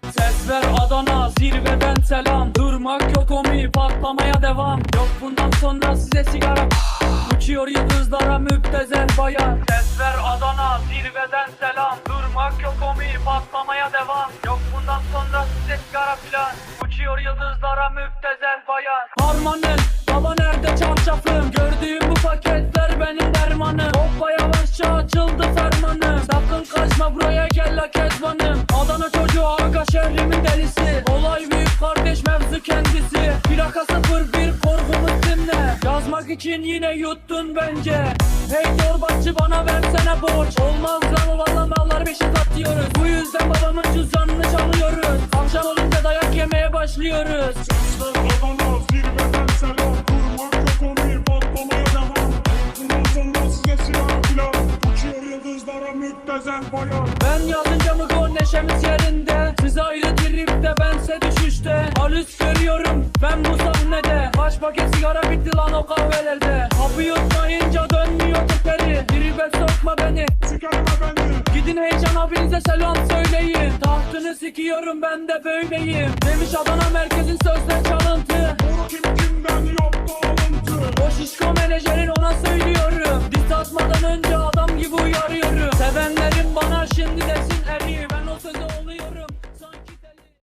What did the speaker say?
Ses ver Adana, zirveden selam. Durmak yok omi, patlamaya devam. Yok bundan sonra size sigara. Uçuyor yıldızlara müptezel bayan. Ses ver Adana, zirveden selam. Durmak yok omi, patlamaya devam. Yok bundan sonra size sigara filan. Uçuyor yıldızlara müptezel bayan. Harmanın, baba nerede çarşafım? Gördüğüm bu paketler benim dermanım. Hoppa yavaşça açıldı fermanım. Sakın kaçma buraya gel la kezbanım. Adana çocuğu aga şehrimin delisi. Olay büyük kardeş mevzu kendisi. Plaka 01 korkumuz dinle. Yazmak için yine yuttun bence. Hey torbacı bana versene borç. Olmaz lan valla mallar beşik atıyoruz. Bu yüzden babamın cüzdanını çalıyoruz. Akşam olunca dayak yemeye başlıyoruz. Sesler Adana, zirveden selam. Durmak yok omi, patlamaya devam. Bundan sonra size silah filan. Uçuyor yıldızlara müptezel bayan. Ben yazınca mı gol neşemiz yerinde. Siz ayrı tripte bense düşüşte. Halüs görüyorum ben bu sahnede. Kaç paket sigara bitti lan o kahvelerde. Hapı yutmayınca dönmüyor teperi. Tribe sokma beni, Sikerme beni. gidin heyecan abinize selam söyleyin. Tahtını sikiyorum ben de böyleyim. Demiş Adana merkezin sözler çalıntı. Bunu kim kimden yaptı alıntı. O şişko menajerin ona